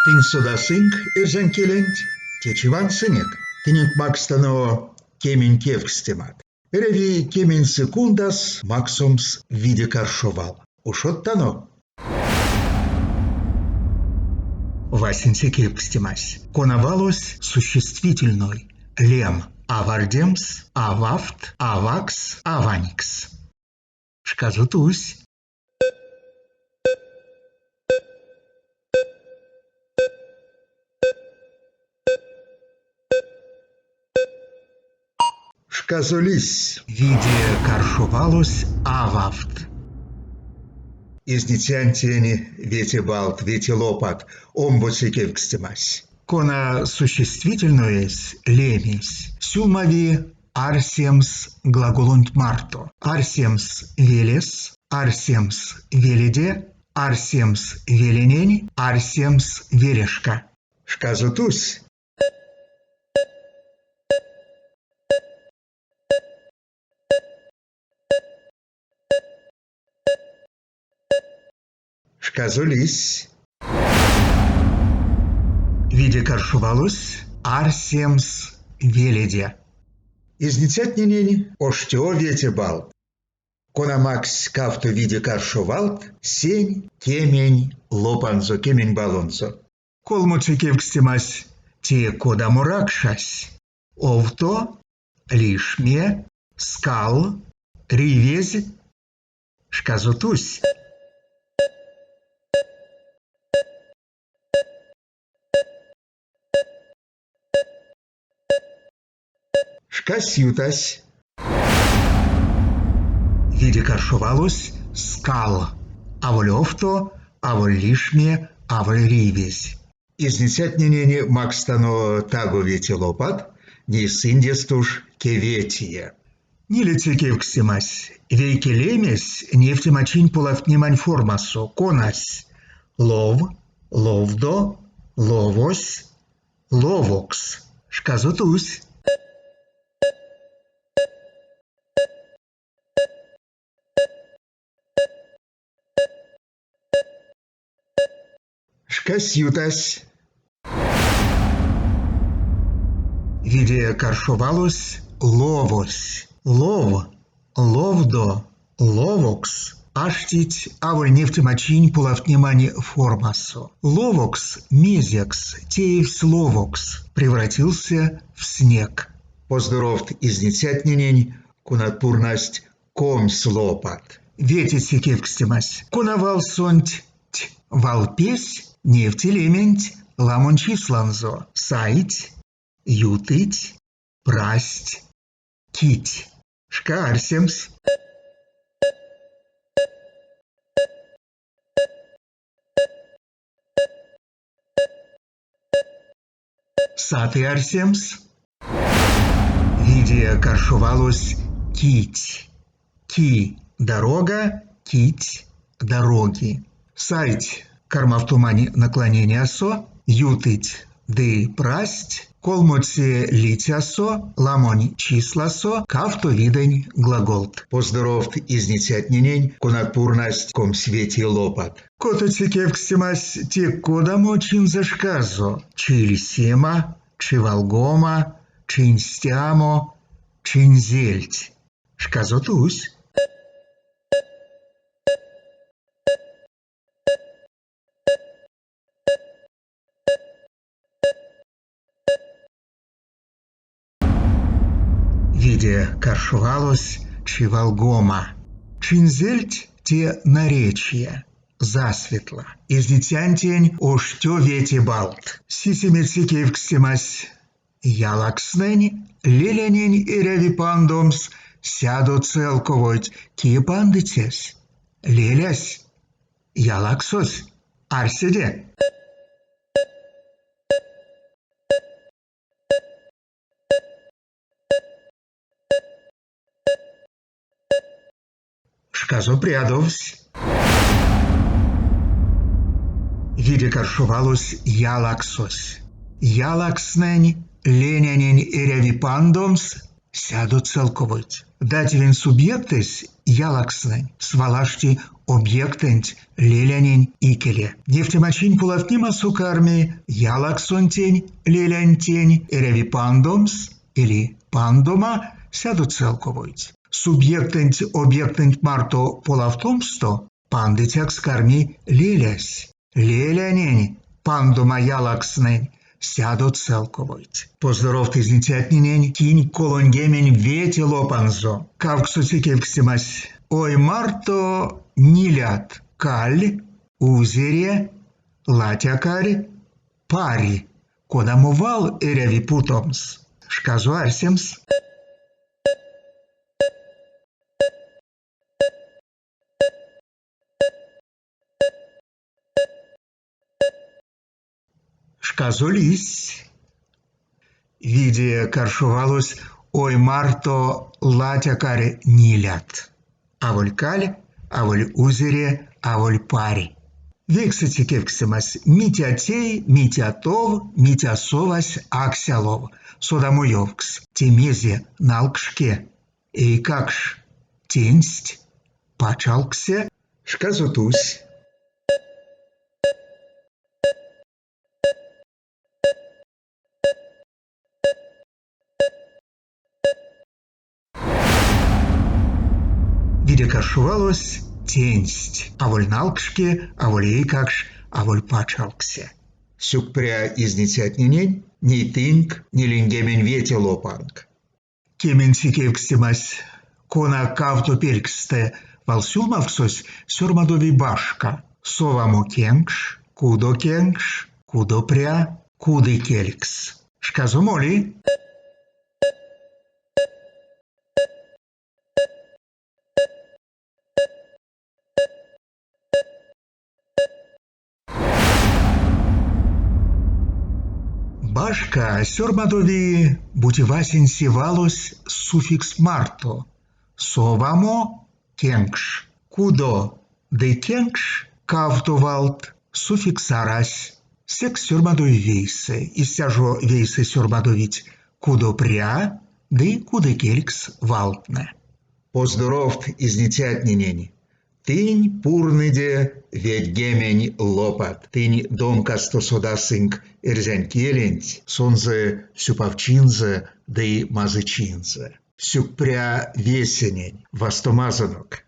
Tin sodasink ir zankelent, keçivan sinek. Tinin makstano kemin kevkstimat. Erevi kemin sekundas максумс виде каршовал. Ушоттано. Васенсе кевкстимась. Конавалось существительной. Лем. Авардемс, авафт, авакс, аваникс. Шказутусь. Шказолись. Виде каршувалось авафт. Изнитянтени вете балт, вете лопат, омбоце кевкстимась. Кона существительноес лемис. Сюлмави арсемс глаголунт марто. Арсемс велес, арсемс веледе, арсемс веленень, арсемс велешка. Шказутусь. Шказулись. Виде каршувалось арсемс веледе. Изнитятненень оштё вете бал. Конамакс кавто виде каршувалт, сень, кемень, лопанзо, кемень балонзо. Колмуци кевкстимась, те кодамуракшась. Овто, лишме, скал, ривез. Шказутусь. Шкасютась. Виде каршувалось скал. Аволь овто, аволь лишме, аволь ривез. Изнесятненени макстано таго вете лопат, не синдестуш кеветие. Нилице кевкстимась. Вейке лемес нефтемачинь полафтнимань формасо, конась. Лов, ловдо, ловось, ловокс. Шказутусь. Шкасютась. Виде каршувалось ловось. Лов, ловдо, ловокс. Аштить аволь нефтемачинь полафтнимани формасо. Ловокс, мезекс, теевс ловокс. Превратился в снег. Поздоровт изнитятненень, кунатпурнасть комс лопат. Ветиси кевкстимась. Кунавал сонть, валпесь, нефтелементь, ламончисланзо. Саить, ютыть, прасть, кить. Шкаарсемс. Саты арсемс. Виде каршувалось кить. Ки – дорога, кить – дороги. Сать – карма в тумане наклонение осо, ютыть – ды прасть, колмуце лить осо, ламонь числасо, кавто видень глаголт. Поздоровт изнитятненень, конатпурнасть ком свете лопат. Котоце кевкстимась те кодамо чин зашказо, чилисема, чивалгома, чинстямо, чинзельть. Шказотусь. Виде каршувалось чивалгома. Чинзельть те наречия. Засветло. Изнитянтень оштё вете балт. Сисимеци кевкстимась. Ялакснень, леленень иряви пандомс, сяду целковоить, ки пандытес. Лелясь, ялаксось, арседе. Шказопрядовсь. Виде каршувалось ялаксось. Ялакснень, ленянень иряви пандомс, сяду целковоить. Дативен субъектес ялакснень, свалашти объектенть лелянень икеле. Нефтемачин пулавтнима сукарми ялаксонтень лелянтень эреви пандомс или пандома сяду целковойть. Субъектенть объектенть марто полавтомсто пандытяк скарми лелясь. Лелянень пандома ялакснень сяду целковойть. Поздоров изнетятнинень кинь колонгемень вети лопанзо. Кавксутикевкстимась. Ой марто нилят каль, узере, латякарь, пари. Кодамувал эреви путомс. Шказуарсемс. Шказулись. Виде каршувалось ой марто латякарь нилят. Аволь каль, аволь узере, аволь пари. Вексити кевксимас митятей, митятов, митясовась аксялов. Содамуевкс, темезе налкшке. И какш тенсть, пачалксе, шказутусь. Виде каршувалось тенсть, аволь налкшке, аволь ейкакш, аволь пачалксе. Сюкпря изнетятнинень, ни тынк, ни лингемень вете лопанг. Кементикевкстимась, кона кавто пельксте, валсюлмавксось сюрмадови башка, совамо кенгш, кудо пря, куды келькс. Шказумоли. Башка сюрмадови бутивасин севалось суффикс марто. Совамо кенгш. Кудо де кенгш кавтовалт суффикс арась. Секс сюрмадови вейсе. Исяжо вейсе сюрмадовить кудо пря, де куды келькс валтне. Поздоровт изнетятнинень. Тынь пурныде ведь гемень лопат. Тынь домкасто содасынк эрзянь келенть, сонзе сюпавчинзе, да и мазычинзе. Сюкпря весенень, вастомазанок.